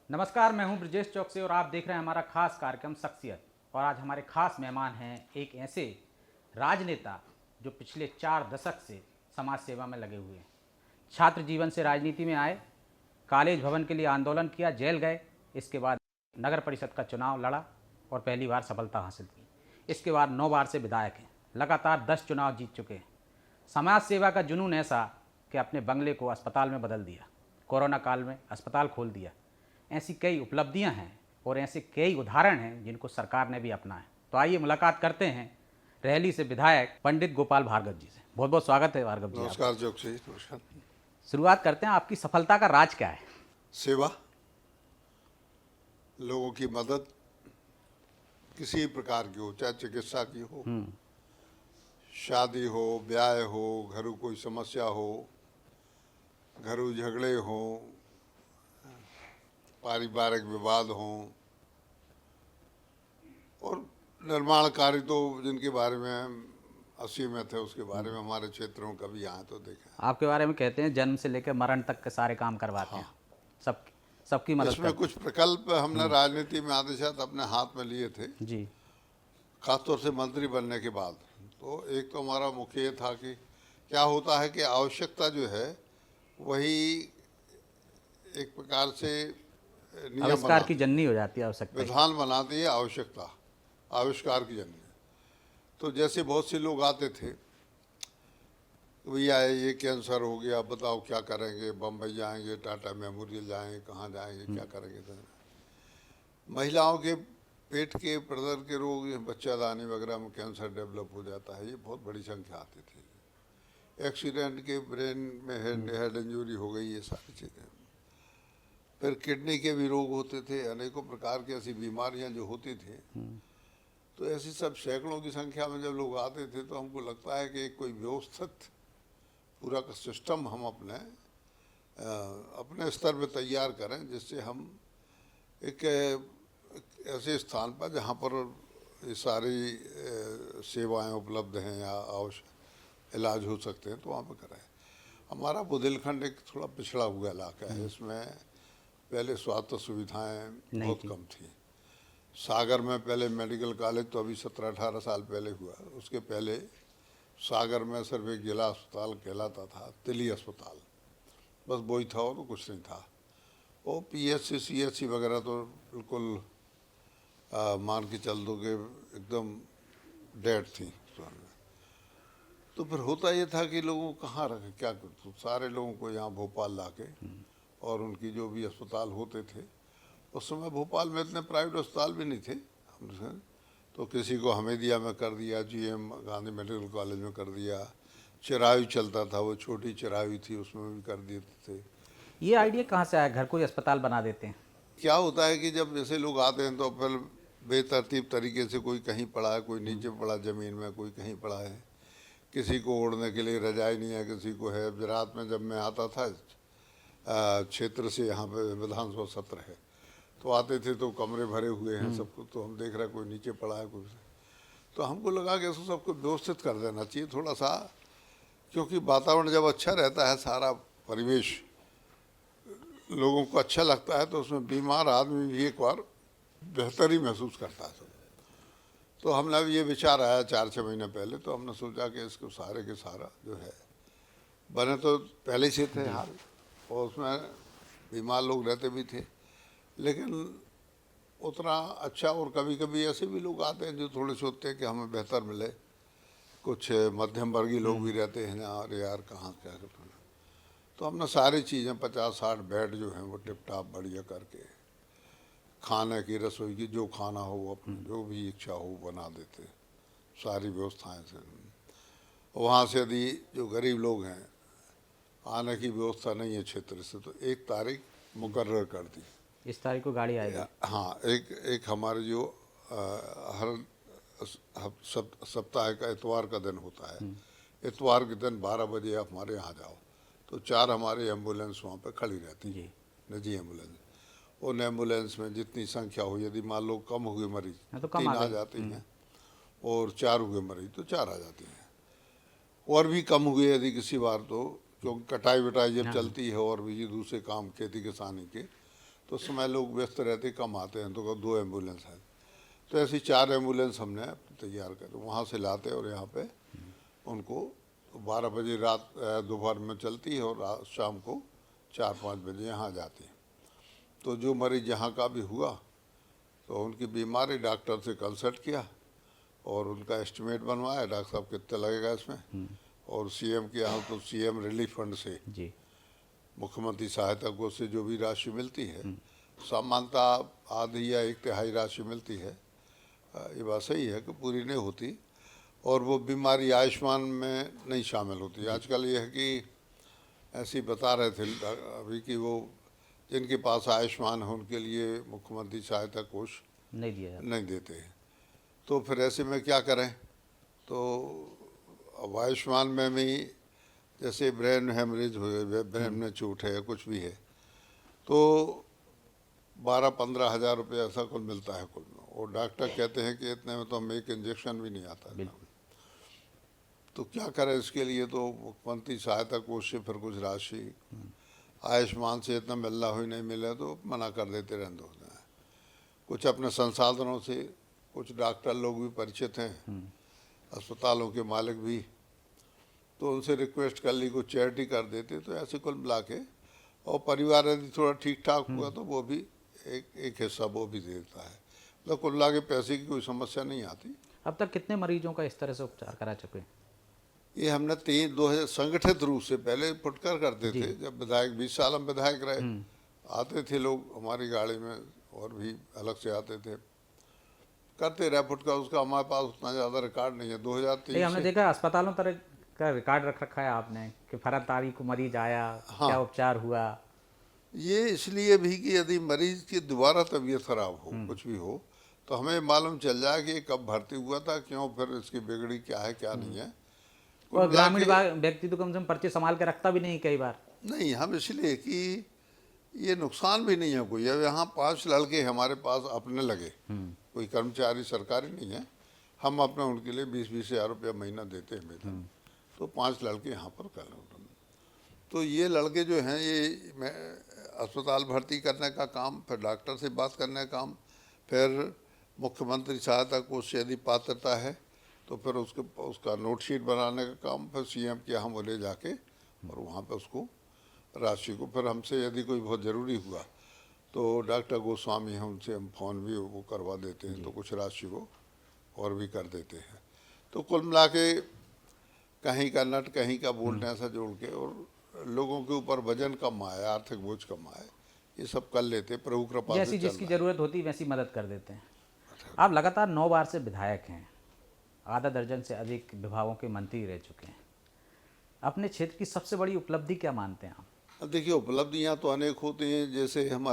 नमस्कार, मैं हूं ब्रजेश चौक से और आप देख रहे हैं हमारा खास कार्यक्रम शख्सियत। और आज हमारे खास मेहमान हैं एक ऐसे राजनेता जो पिछले 4 दशक से समाज सेवा में लगे हुए हैं। छात्र जीवन से राजनीति में आए, कॉलेज भवन के लिए आंदोलन किया, जेल गए, इसके बाद नगर परिषद का चुनाव लड़ा और पहली बार सफलता हासिल की। इसके बाद 9 बार से विधायक हैं, लगातार 10 चुनाव जीत चुके हैं। समाज सेवा का जुनून ऐसा कि अपने बंगले को अस्पताल में बदल दिया, कोरोना काल में अस्पताल खोल दिया। ऐसी कई उपलब्धियां हैं और ऐसे कई उदाहरण हैं जिनको सरकार ने भी अपनाया। तो आइए मुलाकात करते हैं रहली से विधायक पंडित गोपाल भार्गव जी से। बहुत बहुत स्वागत है भार्गव जी। नमस्कार जोशी, नमस्कार। शुरुआत करते हैं, आपकी सफलता का राज क्या है? सेवा, लोगों की मदद किसी प्रकार की हो, चाहे चिकित्सा की हो, शादी हो, ब्याह हो, घरों कोई समस्या हो, घरों झगड़े हो, पारिवारिक विवाद हो, और निर्माण कार्य तो जिनके बारे में असीमित है, उसके बारे में हमारे क्षेत्रों का भी यहाँ तो देखा। आपके बारे में कहते हैं जन्म से लेकर मरण तक के सारे काम करवाते हैं, सबकी मदद इसमें कुछ प्रकल्प हमने राजनीति में आते साथ अपने हाथ में लिए थे जी। खासतौर से मंत्री बनने के बाद। तो एक तो हमारा मुख्य ये था कि क्या होता है कि आवश्यकता जो है वही एक प्रकार से नियम आविष्कार की जननी हो जाती है आवश्यकता। विधान बनाती है आवश्यकता, आविष्कार की जननी। तो जैसे बहुत से लोग आते थे, भैया ये कैंसर हो गया, बताओ क्या करेंगे, बम्बई जाएंगे, टाटा मेमोरियल जाएंगे, कहाँ जाएंगे, क्या करेंगे। तो महिलाओं के पेट के प्रदर के रोग, बच्चादानी वगैरह में कैंसर डेवलप हो जाता है, ये बहुत बड़ी संख्या आती थी। एक्सीडेंट के ब्रेन में हेड इंजरी हो गई, ये सारी चीज़ें। फिर किडनी के भी रोग होते थे, अनेकों प्रकार की ऐसी बीमारियां जो होती थी। तो ऐसी सब सैकड़ों की संख्या में जब लोग आते थे तो हमको लगता है कि कोई व्यवस्थित पूरा का सिस्टम हम अपने स्तर पे तैयार करें, जिससे हम एक ऐसे स्थान पर जहाँ पर ये सारी सेवाएं उपलब्ध हैं या आवश्यक इलाज हो सकते हैं तो वहाँ पर कराएं। हमारा बुंदेलखंड एक थोड़ा पिछड़ा हुआ इलाका है, इसमें पहले स्वास्थ्य सुविधाएं बहुत कम थी। सागर में पहले मेडिकल कॉलेज तो अभी 17-18 साल पहले हुआ, उसके पहले सागर में सिर्फ एक जिला अस्पताल कहलाता था, तिली अस्पताल, बस वही था और कुछ नहीं था। वो PHC CHC वगैरह तो बिल्कुल मान के चल दो कि एकदम डेड थी। तो फिर होता ये था कि लोगों को कहाँ रखे, क्या तो सारे लोगों को यहाँ भोपाल ला के और उनकी जो भी अस्पताल होते थे, उस समय भोपाल में इतने प्राइवेट अस्पताल भी नहीं थे। तो किसी को हमेदिया में कर दिया, GM गांधी मेडिकल कॉलेज में कर दिया, चिरायु चलता था, वो छोटी चिरायु थी, उसमें भी कर देते थे। ये आइडिया कहाँ से आया, घर को ही अस्पताल बना देते हैं? क्या होता है कि जब जैसे लोग आते हैं तो फिर बेतरतीब तरीके से कोई कहीं पड़ा है, कोई नीचे पड़ा ज़मीन में, कोई कहीं पड़ा है, किसी को ओढ़ने के लिए रजाई नहीं है, किसी को है। रात में जब मैं आता था क्षेत्र से, यहाँ पे विधानसभा सत्र है, तो आते थे तो कमरे भरे हुए हैं सबको, तो हम देख रहे हैं कोई नीचे पड़ा है कुछ। तो हमको लगा कि इसको सबको व्यवस्थित कर देना चाहिए थोड़ा सा, क्योंकि वातावरण जब अच्छा रहता है, सारा परिवेश लोगों को अच्छा लगता है, तो उसमें बीमार आदमी भी एक बार बेहतर ही महसूस करता है। तो हमने अब ये विचार आया 4-6 महीने पहले, तो हमने सोचा कि इसको सारे के सारा जो है बने तो पहले से थे हाल, और उसमें बीमार लोग रहते भी थे, लेकिन उतना अच्छा। और कभी कभी ऐसे भी लोग आते हैं जो थोड़े सोचते हैं कि हमें बेहतर मिले, कुछ मध्यम वर्गीय लोग भी रहते हैं ना, अरे यार कहाँ क्या करना। तो हमने सारी चीज़ें 50-60 बेड जो हैं वो टिप टाप बढ़िया करके, खाने की, रसोई की, जो खाना हो अपनी जो भी इच्छा हो बना देते, सारी व्यवस्थाएं से। वहाँ से यदि जो गरीब लोग हैं, आने की व्यवस्था नहीं है क्षेत्र से, तो 1 तारीख मुकर्रर कर दी, इस तारीख को गाड़ी आएगी। हाँ, एक हमारे जो हर सप्ताह का इतवार का दिन होता है, इतवार के दिन 12 बजे आप हमारे यहाँ जाओ, तो 4 हमारी एम्बुलेंस वहाँ पे खड़ी रहती है, निजी एम्बुलेंस। उन एम्बुलेंस में जितनी संख्या हो, यदि मान लो कम हुए मरीज तो 3 आ जाती हैं, और 4 हुए मरीज तो 4 आ जाती हैं, और भी कम हुए यदि किसी बार तो, क्योंकि कटाई वटाई जब चलती है और भी दूसरे काम खेती किसानी के, तो उस समय लोग व्यस्त रहते, कम आते हैं, तो 2 एम्बुलेंस है। तो ऐसी 4 एम्बुलेंस हमने तैयार कर वहाँ से लाते और यहाँ पे उनको 12 बजे रात दोपहर में चलती है और शाम को 4-5 बजे यहाँ जाती है। तो जो मरीज यहाँ का भी हुआ तो उनकी बीमारी डॉक्टर से कंसल्ट किया और उनका एस्टिमेट बनवाया, डॉक्टर साहब कितना लगेगा इसमें, और सीएम के यहाँ तो सीएम रिलीफ फंड से जी। मुख्यमंत्री सहायता कोष से जो भी राशि मिलती है, सामान्यतः आधी या 1/3 राशि मिलती है। ये बात सही है कि पूरी नहीं होती, और वो बीमारी आयुष्मान में नहीं शामिल होती। आजकल ये है कि ऐसे ही बता रहे थे अभी कि वो जिनके पास आयुष्मान है उनके लिए मुख्यमंत्री सहायता कोष नहीं दिया जाता। नहीं देते हैं। तो फिर ऐसे में क्या करें? तो अब आयुष्मान में भी जैसे ब्रेन हेमरेज हुए, ब्रेन में चोट है, कुछ भी है, तो 12-15 हज़ार रुपये ऐसा कुल मिलता है कुल में, और डॉक्टर कहते हैं कि इतने में तो हमें एक इंजेक्शन भी नहीं आता है। बिल्कुल। तो क्या करें इसके लिए? तो मुख्यमंत्री सहायता कोष से फिर कुछ राशि, आयुष्मान से इतना मिलना हुई नहीं मिले तो मना कर देते रहते होते हैं। कुछ अपने संसाधनों से, कुछ डॉक्टर लोग भी परिचित हैं, अस्पतालों के मालिक भी, तो उनसे रिक्वेस्ट कर ली, कुछ चैरिटी कर देते। तो ऐसे कुल मिला के, और परिवार यदि थोड़ा ठीक ठाक हुआ तो वो भी एक हिस्सा वो भी देता है। मतलब कुल मिला के पैसे की कोई समस्या नहीं आती। अब तक कितने मरीजों का इस तरह से उपचार करा चुके हैं? ये हमने 2000 संगठित रूप से पहले फुटकर करते थे, जब विधायक 20 साल हम विधायक रहे, आते थे लोग हमारी गाड़ी में और भी अलग से आते थे, करते रहे फुटकर। उसका हमारे पास उतना ज़्यादा रिकॉर्ड नहीं है। 2003 हमने देखा अस्पतालों तरह का रिकॉर्ड रख रखा है आपने कि फलां तारीख को मरीज आया, क्या उपचार हुआ। ये इसलिए भी कि यदि मरीज की दोबारा तबीयत खराब हो, कुछ भी हो, तो हमें मालूम चल जाए कि कब भर्ती हुआ था, क्यों, फिर इसकी बिगड़ी क्या है क्या नहीं है। और ग्रामीण व्यक्ति तो कम से कम पर्चे संभाल के रखता भी नहीं कई बार। नहीं, हम इसलिए कि ये नुकसान भी नहीं है कोई। अब यहाँ 5 लड़के हमारे पास अपने लगे, कोई कर्मचारी सरकारी नहीं है, हम अपने उनके लिए 20-20 हज़ार रुपया महीना देते हैं वेतन। तो 5 लड़के यहाँ पर कर रहे। तो ये लड़के जो हैं, ये मैं अस्पताल भर्ती करने का काम, फिर डॉक्टर से बात करने का काम, फिर मुख्यमंत्री सहायता कोष से यदि पात्रता है तो फिर उसका नोट शीट बनाने का काम, फिर सीएम के यहाँ वो ले जाके और वहाँ पे उसको राशि को, फिर हमसे यदि कोई बहुत ज़रूरी हुआ तो डॉक्टर गोस्वामी हैं, उनसे हम फ़ोन भी वो करवा देते हैं, तो कुछ राशि वो और भी कर देते हैं। तो कुल मिला के कहीं का नट कहीं का बोल्ट ऐसा जोड़ के, और लोगों के ऊपर वजन कम आए, आर्थिक बोझ कम आए, ये सब कर लेते। प्रभु कृपा से जैसी जिसकी ज़रूरत होती वैसी मदद कर देते हैं। आप लगातार 9 बार से विधायक हैं, आधा दर्जन से अधिक विभागों के मंत्री रह चुके हैं। अपने क्षेत्र की सबसे बड़ी उपलब्धि क्या मानते हैं आप? अब देखिए, उपलब्धियां तो अनेक होती हैं। जैसे हम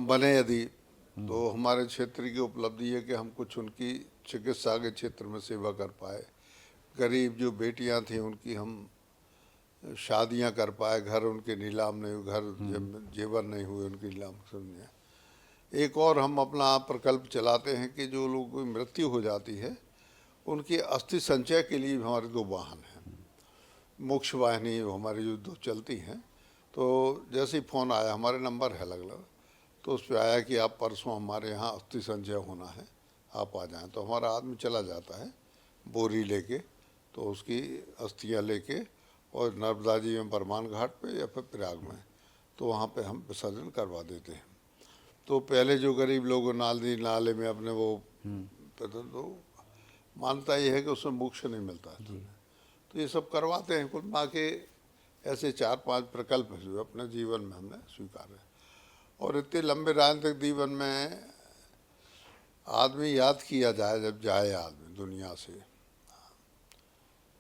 बने यदि, तो हमारे क्षेत्र की उपलब्धि है कि हम कुछ उनकी चिकित्सा के क्षेत्र में सेवा कर पाए। गरीब जो बेटियां थीं उनकी हम शादियां कर पाए, घर उनके नीलाम नहीं हुए, घर जेवर नहीं हुए उनकी नीलाम समझे। एक और हम अपना प्रकल्प चलाते हैं कि जो लोगों की मृत्यु हो जाती है उनकी अस्थि संचय के लिए हमारे 2 वाहन हैं, मोक्ष वाहिनी हमारी जो 2 चलती हैं। तो जैसे ही फ़ोन आया, हमारे नंबर है अलग अलग, तो उस पर आया कि आप परसों हमारे यहाँ अस्थि संचय होना है, आप आ जाएं। तो हमारा आदमी चला जाता है बोरी लेके, तो उसकी अस्थियाँ लेके, और नर्मदा जी में बरमान घाट पे या फिर प्रयाग में, तो वहाँ पे हम विसर्जन करवा देते हैं। तो पहले जो गरीब लोग नाले में अपने वो, तो मानता ये है कि उसमें मोक्ष नहीं मिलता है। तो ये सब करवाते हैं। कुल मिला के ऐसे 4-5 प्रकल्प हैं जो अपने जीवन में हमने स्वीकार है। और इतने लंबे राजनीतिक जीवन में आदमी याद किया जाए, जब जाए आदमी दुनिया से,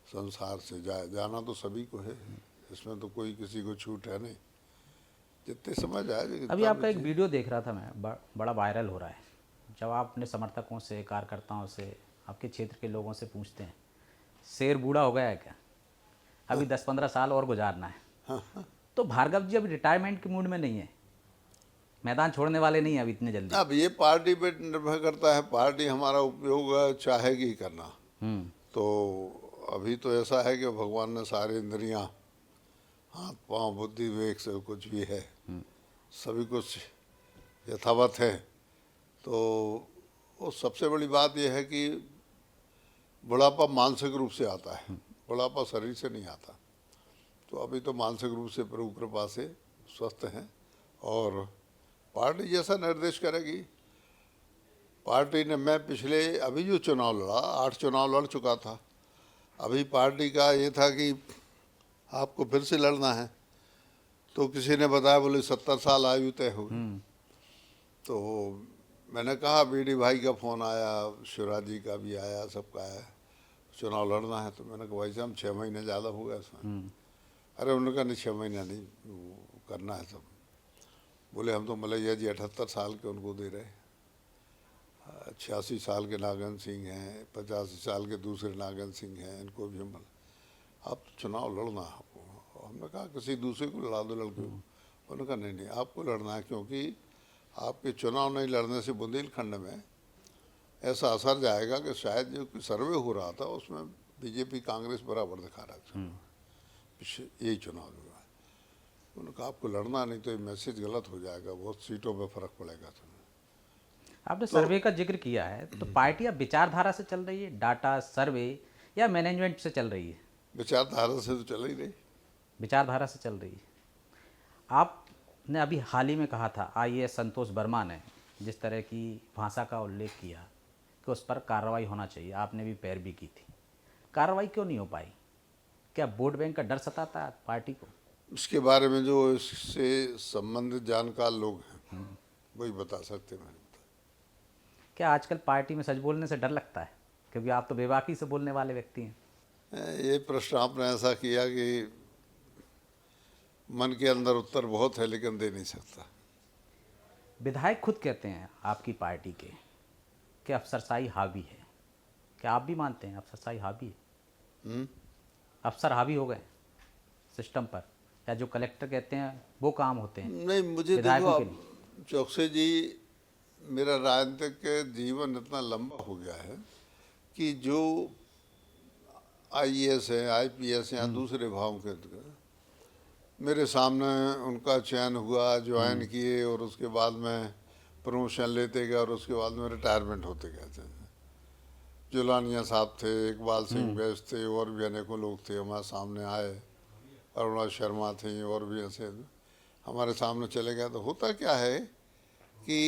संसार से जाना तो सभी को है, इसमें तो कोई किसी को छूट है नहीं, जितने समझ आए। अभी आपका एक वीडियो देख रहा था मैं, बड़ा वायरल हो रहा है, जब आप अपने समर्थकों से, कार्यकर्ताओं से, आपके क्षेत्र के लोगों से पूछते हैं शेर बूढ़ा हो गया है क्या, अभी 10-15 साल और गुजारना है। तो भार्गव जी अभी रिटायरमेंट के मूड में नहीं है, मैदान छोड़ने वाले नहीं है अभी इतने जल्दी। अब ये पार्टी पे निर्भर करता है, पार्टी हमारा उपयोग चाहेगी करना। तो अभी तो ऐसा है कि भगवान ने सारी इंद्रियां, हाथ पांव बुद्धि विवेक से कुछ भी है, सभी कुछ यथावत है। तो वो सबसे बड़ी बात यह है कि बुढ़ापा मानसिक रूप से आता है, बुढ़ापा शरीर से नहीं आता। तो अभी तो मानसिक रूप से प्रभु कृपा से स्वस्थ हैं और पार्टी जैसा निर्देश करेगी। पार्टी ने, मैं पिछले अभी जो चुनाव लड़ा, 8 चुनाव लड़ चुका था। अभी पार्टी का ये था कि आपको फिर से लड़ना है, तो किसी ने बताया बोले 70 साल आयु तय हो। तो मैंने कहा, बीडी भाई का फ़ोन आया, शिवराज जी का भी आया, सबका आया, चुनाव लड़ना है। तो मैंने कहा भाई साहब 6 महीने ज़्यादा हो गया इसमें। अरे उन्होंने कहा नहीं 6 महीना नहीं, वो करना है सब। बोले हम तो मलैया जी 78 साल के उनको दे रहे, 86 साल के नागन सिंह हैं, 85 साल के दूसरे नागन सिंह हैं, इनको भी हम, आप चुनाव लड़ना है आपको। हमने कहा किसी दूसरे को लड़ा दो लड़के को। उन्होंने कहा नहीं नहीं आपको लड़ना है, क्योंकि आपके चुनाव नहीं लड़ने से बुंदेलखंड में ऐसा असर जाएगा कि शायद जो सर्वे हो रहा था उसमें बीजेपी कांग्रेस बराबर दिखा रहा था यही चुनाव जो है। उन्होंने कहा आपको लड़ना नहीं तो ये मैसेज गलत हो जाएगा, बहुत सीटों पे फर्क पड़ेगा। तो आपने सर्वे का जिक्र किया है, तो पार्टी अब विचारधारा से चल रही है, डाटा सर्वे, या मैनेजमेंट से चल रही है? विचारधारा से तो चल ही रही। विचारधारा से चल रही है। आपने अभी हाल ही में कहा था, आईएएस संतोष वर्मा ने जिस तरह की भाषा का उल्लेख किया कि उस पर कार्रवाई होना चाहिए, आपने भी पैरवी की थी, कार्रवाई क्यों नहीं हो पाई? क्या वोट बैंक का डर सताता है पार्टी को? इसके बारे में जो इससे संबंधित जानकार लोग हैं वही बता सकते हैं। क्या आजकल पार्टी में सच बोलने से डर लगता है, क्योंकि आप तो बेबाकी से बोलने वाले व्यक्ति हैं? ये प्रश्न आपने ऐसा किया कि मन के अंदर उत्तर बहुत है लेकिन दे नहीं सकता। विधायक खुद कहते हैं आपकी पार्टी के कि अफसरशाही हावी है। क्या आप भी मानते हैं अफसरशाही हावी है? अफसर हावी हो गए सिस्टम पर, या जो कलेक्टर कहते हैं वो काम होते हैं? नहीं, मुझे देखो विधायकों के अब चौकसे जी, मेरा राजनीतिक जीवन इतना लंबा हो गया है कि जो आईएएस है, आईपीएस या दूसरे भाव के मेरे सामने उनका चयन हुआ, ज्वाइन किए, और उसके बाद में प्रमोशन लेते गए और उसके बाद में रिटायरमेंट होते गए थे। जुलानिया साहब थे, इकबाल सिंह बैस थे, और भी अनेकों लोग थे हमारे सामने आए, अरुणा शर्मा थी, और भी ऐसे हमारे सामने चले गए। तो होता क्या है कि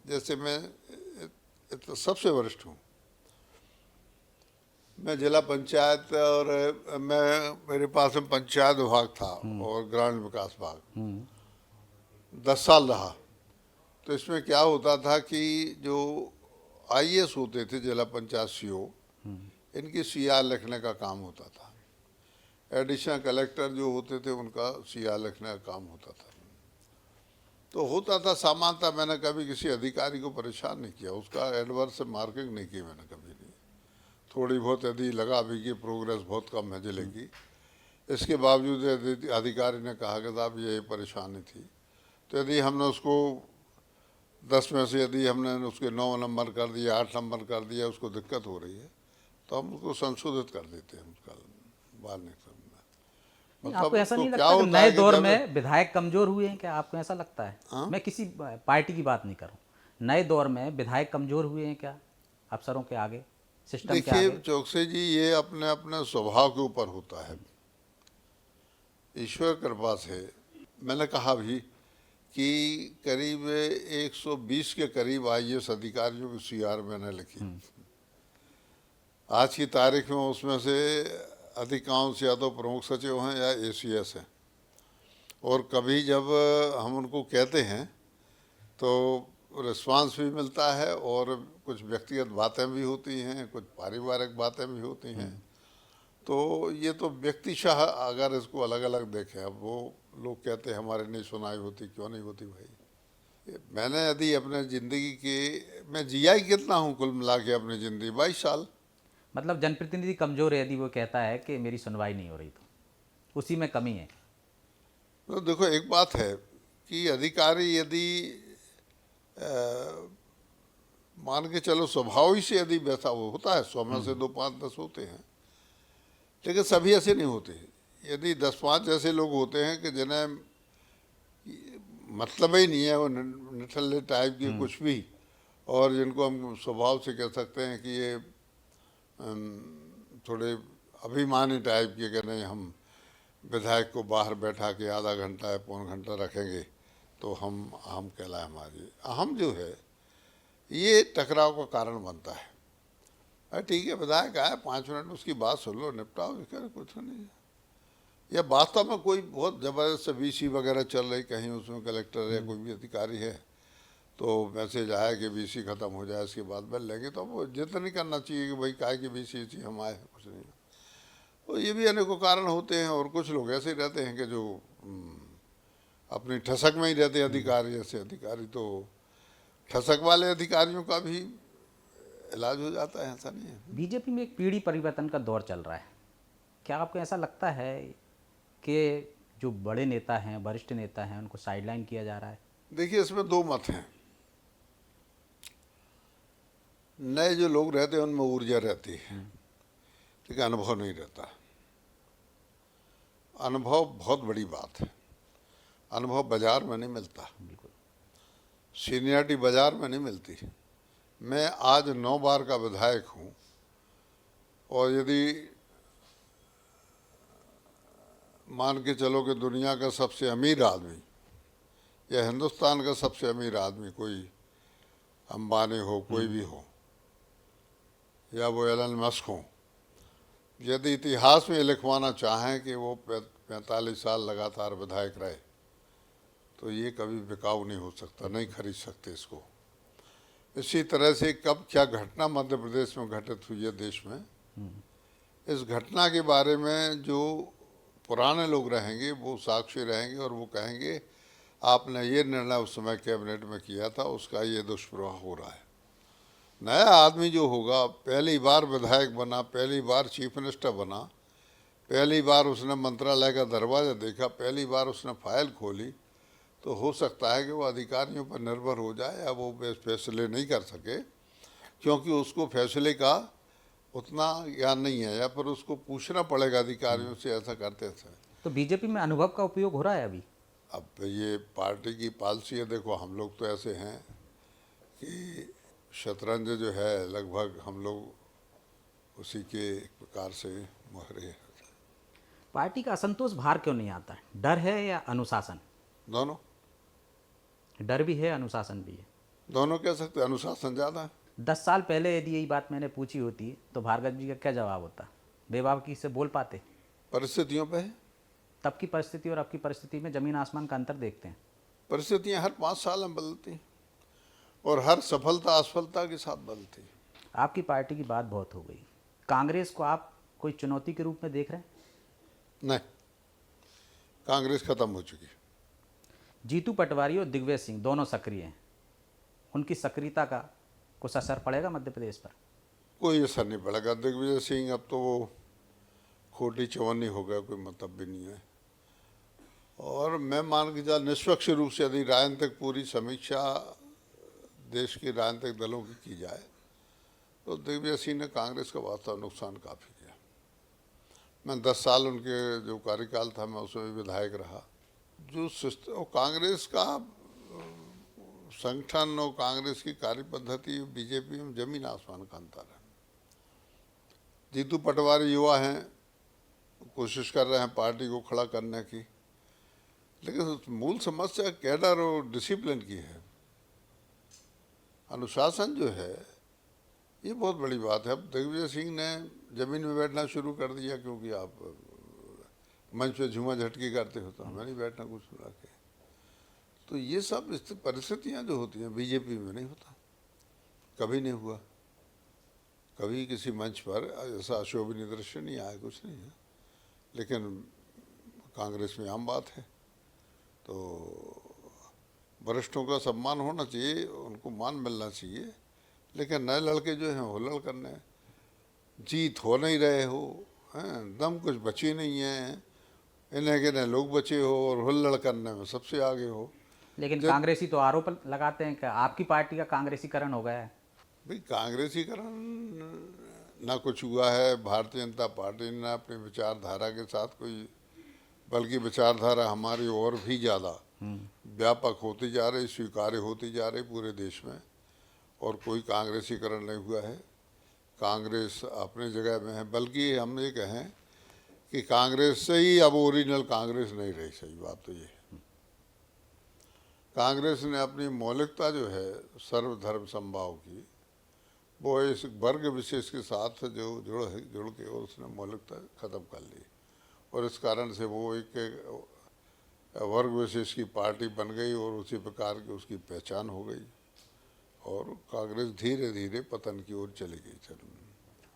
जैसे मैं तो सबसे वरिष्ठ हूँ, मैं जिला पंचायत, और मेरे पास में पंचायत विभाग था और ग्रामीण विकास विभाग 10 साल रहा। तो इसमें क्या होता था कि जो आईएएस होते थे, जिला पंचायत सीओ, इनकी सीआर लिखने का काम होता था। एडिशनल कलेक्टर जो होते थे उनका सीआर लिखने का काम होता था। तो होता था सामान्यतः, मैंने कभी किसी अधिकारी को परेशान नहीं किया, उसका एडवर्स मार्किंग नहीं की मैंने कभी नहीं। थोड़ी बहुत यदि लगा भी कि प्रोग्रेस बहुत कम है जिले की, इसके बावजूद यदि अधिकारी ने कहा कि साहब ये परेशानी थी, तो यदि हमने उसको 10 में से यदि हमने उसके 9 नंबर कर दिया, 8 नंबर कर दिया, उसको दिक्कत हो रही है, तो हम उसको संशोधित कर देते हैं, उसका बाल नहीं करना। आपको ऐसा तो नहीं क्या लगता कि होता नए है कि दौर जब- में विधायक कमजोर हुए हैं? क्या आपको ऐसा लगता है? मैं किसी पार्टी की बात नहीं कर रहा हूँ, नए दौर में विधायक कमजोर हुए हैं क्या अफसरों के आगे, सिस्टम के देखिए आगे? चौकसे जी, ये अपने अपने स्वभाव के ऊपर होता है, ईश्वर कृपा से। मैंने कहा भी कि करीब 120 के करीब आईएएस अधिकारियों की सीआर मैंने लिखी आज की तारीख में। उसमें से अधिकांश या तो प्रमुख सचिव हैं या एसीएस हैं, और कभी जब हम उनको कहते हैं तो रिस्पांस भी मिलता है, और कुछ व्यक्तिगत बातें भी होती हैं, कुछ पारिवारिक बातें भी होती हैं। तो ये तो व्यक्तिशः अगर इसको अलग अलग देखें, अब वो लोग कहते हैं हमारे नहीं सुनाई होती, क्यों नहीं होती भाई? मैंने यदि अपने ज़िंदगी के, मैं जिया ही कितना हूँ कुल मिला के अपनी ज़िंदगी 22 साल। मतलब जनप्रतिनिधि कमजोर है यदि वो कहता है कि मेरी सुनवाई नहीं हो रही, तो उसी में कमी है। तो देखो एक बात है कि अधिकारी यदि मान के चलो स्वभाव ही से यदि वैसा वो होता है, 100 में से 2, 5, 10 होते हैं, लेकिन सभी ऐसे नहीं होते। यदि 10-5 ऐसे लोग होते हैं कि जिन्हें मतलब ही नहीं है, वो निठल्ले टाइप के कुछ भी, और जिनको हम स्वभाव से कह सकते हैं कि ये थोड़े अभिमानी टाइप के, कि नहीं हम विधायक को बाहर बैठा के आधा घंटा या पौन घंटा रखेंगे तो हम अहम कहलाए। हमारी अहम जो है ये टकराव का कारण बनता है। अरे ठीक है, विधायक आया 5 मिनट उसकी बात सुन लो, निपटाओ, इसका कुछ नहीं है। या वास्तव में कोई बहुत ज़बरदस्त बीसी वगैरह चल रही कहीं, उसमें कलेक्टर या कोई भी अधिकारी है तो मैसेज आया कि बीसी ख़त्म हो जाए इसके बाद मिल लेंगे, तो वो जिद नहीं करना चाहिए कि भाई काहे की बीसी इसी हम आए, कुछ नहीं। तो ये भी अनेकों कारण होते हैं। और कुछ लोग ऐसे रहते हैं कि जो अपनी ठसक में ही रहते हैं अधिकारी। ऐसे अधिकारी तो ठसक वाले अधिकारियों का भी इलाज हो जाता है, ऐसा नहीं है। बीजेपी में एक पीढ़ी परिवर्तन का दौर चल रहा है, क्या आपको ऐसा लगता है कि जो बड़े नेता हैं, वरिष्ठ नेता हैं, उनको साइडलाइन किया जा रहा है? देखिए, इसमें 2 मत हैं। नए जो लोग रहते हैं उनमें ऊर्जा रहती है, लेकिन अनुभव नहीं रहता। अनुभव बहुत बड़ी बात है। अनुभव बाजार में नहीं मिलता, बिल्कुल। सीनियरिटी बाजार में नहीं मिलती। मैं आज 9 बार का विधायक हूँ, और यदि मान के चलो कि दुनिया का सबसे अमीर आदमी या हिंदुस्तान का सबसे अमीर आदमी कोई अंबानी हो, कोई भी हो, या वो एलन मस्क हो, यदि इतिहास में लिखवाना चाहें कि वो 45 साल लगातार विधायक रहे, तो ये कभी बिकाऊ नहीं हो सकता, नहीं खरीद सकते इसको। इसी तरह से कब क्या घटना मध्य प्रदेश में घटित हुई है देश में, इस घटना के बारे में जो पुराने लोग रहेंगे वो साक्षी रहेंगे, और वो कहेंगे आपने ये निर्णय उस समय कैबिनेट में किया था, उसका ये दुष्प्रभाव हो रहा है। नया आदमी जो होगा, पहली बार विधायक बना, पहली बार चीफ मिनिस्टर बना, पहली बार उसने मंत्रालय का दरवाज़ा देखा, पहली बार उसने फाइल खोली, तो हो सकता है कि वो अधिकारियों पर निर्भर हो जाए या वो फैसले नहीं कर सके, क्योंकि उसको फैसले का उतना ज्ञान नहीं है, या फिर उसको पूछना पड़ेगा अधिकारियों से ऐसा करते थे। तो बीजेपी में अनुभव का उपयोग हो रहा है अभी? अब ये पार्टी की पॉलिसी है। देखो, हम लोग तो ऐसे हैं कि शतरंज जो है लगभग हम लोग उसी के एक प्रकार से मोहरे हैं। पार्टी का असंतोष बाहर क्यों नहीं आता है? डर है या अनुशासन? दोनों। डर भी है, अनुशासन भी है। दोनों कह सकते हैं, अनुशासन ज़्यादा है। 10 साल पहले यदि यही बात मैंने पूछी होती तो भार्गव जी का क्या जवाब होता? बेबाकी से बोल पाते? परिस्थितियों पे है। तब की परिस्थिति और अब की परिस्थिति में ज़मीन आसमान का अंतर देखते हैं। परिस्थितियाँ हर 5 साल में बदलती हैं, और हर सफलता असफलता के साथ बदलती है। आपकी पार्टी की बात बहुत हो गई, कांग्रेस को आप कोई चुनौती के रूप में देख रहे हैं? नहीं, कांग्रेस खत्म हो चुकी है। जीतू पटवारी और दिग्विजय सिंह दोनों सक्रिय हैं, उनकी सक्रियता का कुछ असर पड़ेगा मध्य प्रदेश पर? कोई असर नहीं पड़ेगा। दिग्विजय सिंह अब तो वो खोटी चवन्नी हो गया, कोई मतलब भी नहीं है। और मैं मान के चल, निष्पक्ष रूप से यदि राजनीतिक पूरी समीक्षा देश के राजनीतिक दलों की जाए, तो दिग्विजय सिंह ने कांग्रेस का वास्तव नुकसान काफ़ी किया। मैं 10 साल उनके जो कार्यकाल था, मैं उसमें भी विधायक रहा। जो सिस्टम कांग्रेस का संगठन और कांग्रेस की कार्य पद्धति, बीजेपी में जमीन आसमान का अंतर है। जीतू पटवारी युवा हैं, कोशिश कर रहे हैं पार्टी को खड़ा करने की, लेकिन मूल समस्या कैडर और डिसिप्लिन की है। अनुशासन जो है ये बहुत बड़ी बात है। अब दिग्विजय सिंह ने जमीन में बैठना शुरू कर दिया, क्योंकि आप मंच पे झूमा झटकी करते हो तो हमें नहीं बैठना कुछ सुना के। तो ये सब परिस्थितियाँ जो होती हैं बीजेपी में नहीं होता, कभी नहीं हुआ। कभी किसी मंच पर ऐसा अशोभनीय दृश्य नहीं आया, कुछ नहीं है। लेकिन कांग्रेस में आम बात है। तो वरिष्ठों का सम्मान होना चाहिए, उनको मान मिलना चाहिए, लेकिन नए लड़के जो हैं हुल्लड़ करने, जीत हो नहीं रहे हो, हैं दम कुछ बची नहीं है, इन्हें के नए लोग बचे हो और हुल्लड़ करने में सबसे आगे हो। लेकिन कांग्रेसी तो आरोप लगाते हैं कि आपकी पार्टी का कांग्रेसीकरण हो गया है। भाई, कांग्रेसीकरण ना कुछ हुआ है। भारतीय जनता पार्टी ने अपनी विचारधारा के साथ कोई बल्कि विचारधारा हमारी और भी ज़्यादा व्यापक होती जा रही, स्वीकार्य होती जा रही पूरे देश में। और कोई कांग्रेसीकरण नहीं हुआ है, कांग्रेस अपने जगह में है। बल्कि हम ये कहें कि कांग्रेस से ही अब ओरिजिनल कांग्रेस नहीं रही। सही बात तो ये है, कांग्रेस ने अपनी मौलिकता जो है सर्वधर्म समभाव की, वो इस वर्ग विशेष के साथ जो जुड़ के उसने मौलिकता खत्म कर ली। और इस कारण से वो एक वर्ग विशेष की पार्टी बन गई और उसी प्रकार की उसकी पहचान हो गई। और कांग्रेस धीरे धीरे पतन की ओर चली गई।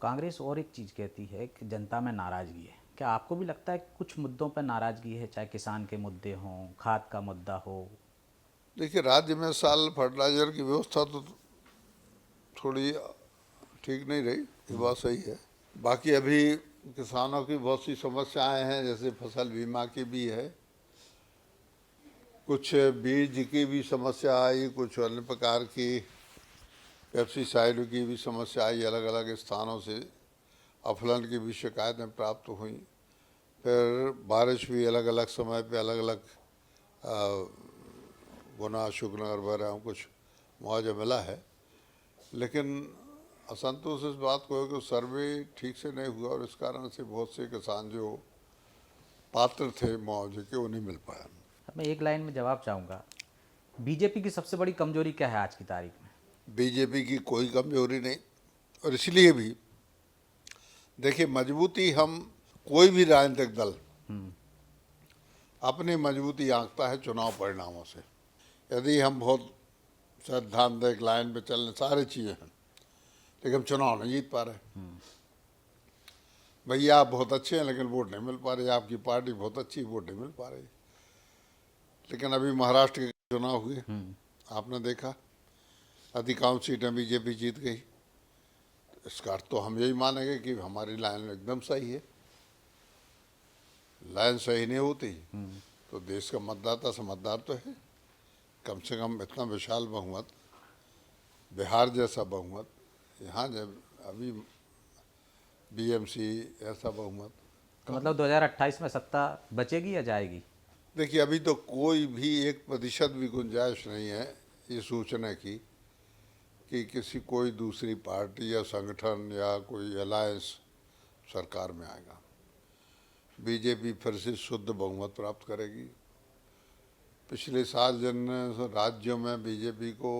कांग्रेस और एक चीज़ कहती है कि जनता में नाराज़गी है। क्या आपको भी लगता है कि कुछ मुद्दों पर नाराज़गी है, चाहे किसान के मुद्दे हों, खाद का मुद्दा हो? देखिए, राज्य में साल फर्टिलाइजर की व्यवस्था तो थोड़ी ठीक नहीं रही, ये बात सही है। बाकी अभी किसानों की बहुत सी समस्याएं हैं, जैसे फसल बीमा की भी है, कुछ बीज की भी समस्या आई, कुछ अन्य प्रकार की पेप्सीसाइड की भी समस्या आई। अलग अलग स्थानों से अफलन की भी शिकायतें प्राप्त हुई। फिर बारिश भी अलग अलग समय पे अलग अलग गुना शुक्रनगर वगैरह कुछ मुआवजा मिला है। लेकिन असंतोष इस बात को है कि सर्वे ठीक से नहीं हुआ और इस कारण से बहुत से किसान जो पात्र थे मुआवजे के, वो नहीं मिल पाया। मैं एक लाइन में जवाब चाहूँगा, बीजेपी की सबसे बड़ी कमजोरी क्या है आज की तारीख में? बीजेपी की कोई कमजोरी नहीं। और इसलिए भी देखिए, मजबूती हम कोई भी राजनीतिक दल अपनी मजबूती आंकता है चुनाव परिणामों से। यदि हम बहुत सैद्धांतिक लाइन पे चलने सारी चीज़ें हैं, लेकिन हम चुनाव नहीं जीत पा रहे। भैया आप बहुत अच्छे हैं लेकिन वोट नहीं मिल पा रही, आपकी पार्टी बहुत अच्छी, वोट नहीं मिल पा रही। लेकिन अभी महाराष्ट्र के चुनाव हुए, आपने देखा, अधिकांश सीटें बीजेपी जीत गई। इसका अर्थ तो हम यही मानेंगे कि हमारी लाइन एकदम सही है। लाइन सही नहीं होती तो देश का मतदाता समझदार तो है, कम से कम इतना विशाल बहुमत, बिहार जैसा बहुमत, यहाँ जब अभी बीएमसी ऐसा बहुमत। तो मतलब 2028 में सत्ता बचेगी या जाएगी? देखिए, अभी तो कोई भी 1% भी गुंजाइश नहीं है ये सोचने की कि किसी कोई दूसरी पार्टी या संगठन या कोई अलायंस सरकार में आएगा। बीजेपी फिर से शुद्ध बहुमत प्राप्त करेगी। पिछले 7 जिन राज्यों में बीजेपी को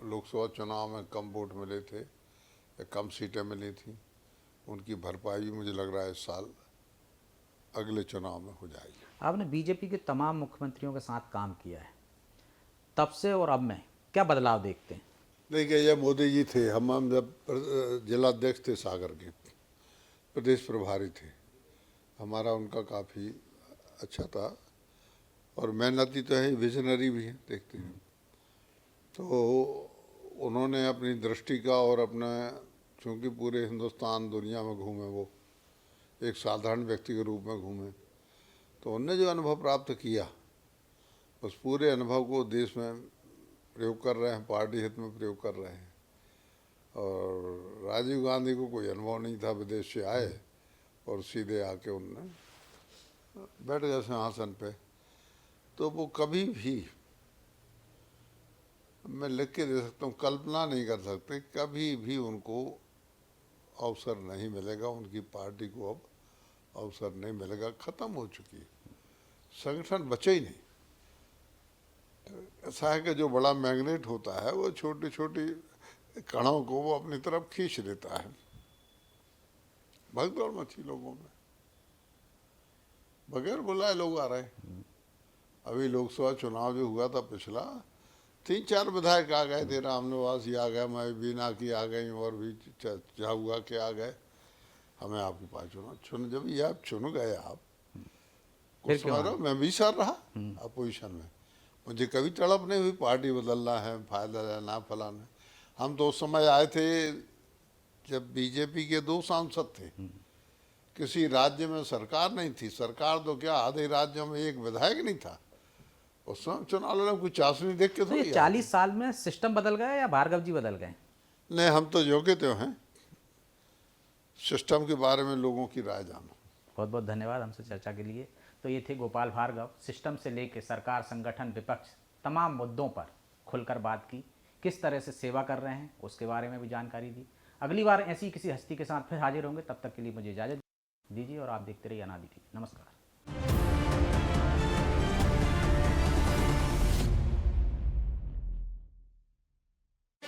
लोकसभा चुनाव में कम वोट मिले थे या कम सीटें मिली थी, उनकी भरपाई मुझे लग रहा है इस साल अगले चुनाव में हो जाएगी। आपने बीजेपी के तमाम मुख्यमंत्रियों के साथ काम किया है, तब से और अब में क्या बदलाव देखते हैं? देखिए, ये मोदी जी थे, हम जब जिलाध्यक्ष थे सागर के, प्रदेश प्रभारी थे, हमारा उनका काफ़ी अच्छा था। और मेहनती तो है, विजनरी भी है, देखते हैं। तो उन्होंने अपनी दृष्टि का और अपना, चूँकि पूरे हिंदुस्तान दुनिया में घूमे, वो एक साधारण व्यक्ति के रूप में घूमे, तो उनने जो अनुभव प्राप्त किया उस पूरे अनुभव को देश में प्रयोग कर रहे हैं, पार्टी हित में प्रयोग कर रहे हैं। और राजीव गांधी को कोई अनुभव नहीं था, विदेश से आए और सीधे आके उनने बैठ गए सिंहासन पे। तो वो कभी भी, मैं लिख के दे सकता हूँ, कल्पना नहीं कर सकते, कभी भी उनको अवसर नहीं मिलेगा, उनकी पार्टी को अब अवसर नहीं मिलेगा, ख़त्म हो चुकी है, संगठन बचे ही नहीं। ऐसा है कि जो बड़ा मैग्नेट होता है वो छोटी छोटी कणों को वो अपनी तरफ खींच लेता है। भगदौड़ मची लोगों में, बगैर बुलाए लोग आ रहे हैं। अभी लोकसभा चुनाव जो हुआ था पिछला, 3-4 विधायक आ गए थे, रामनिवास ही आ गए, मैं बीना की आ गई, और भी झाहुआ के आ गए। हमें आपके पास चुन जब ये आप चुन गए, आप कुछ समझ रहे हो, मैं भी सर रहा अपोजिशन में, मुझे कभी तड़प नहीं हुई पार्टी बदलना है, फायदा लेना, फलाना। हम तो उस समय आए थे जब बीजेपी के 2 सांसद थे, किसी राज्य में सरकार नहीं थी, सरकार तो क्या आधे राज्यों में एक विधायक नहीं था। उस समय चुनाव लड़ने कुछ चाशनी देख के तो ये 40 साल में सिस्टम बदल गया या भार्गव जी बदल गए? नहीं, हम तो जो के त्यों हैं, सिस्टम के बारे में लोगों की राय जानो। बहुत बहुत धन्यवाद हमसे चर्चा के लिए। तो ये थे गोपाल भार्गव, सिस्टम से लेकर सरकार, संगठन, विपक्ष, तमाम मुद्दों पर खुलकर बात की, किस तरह से सेवा कर रहे हैं उसके बारे में भी जानकारी दी। अगली बार ऐसी किसी हस्ती के साथ फिर हाजिर होंगे, तब तक के लिए मुझे इजाज़त दीजिए और आप देखते रहिए अनादि टीवी। नमस्कार।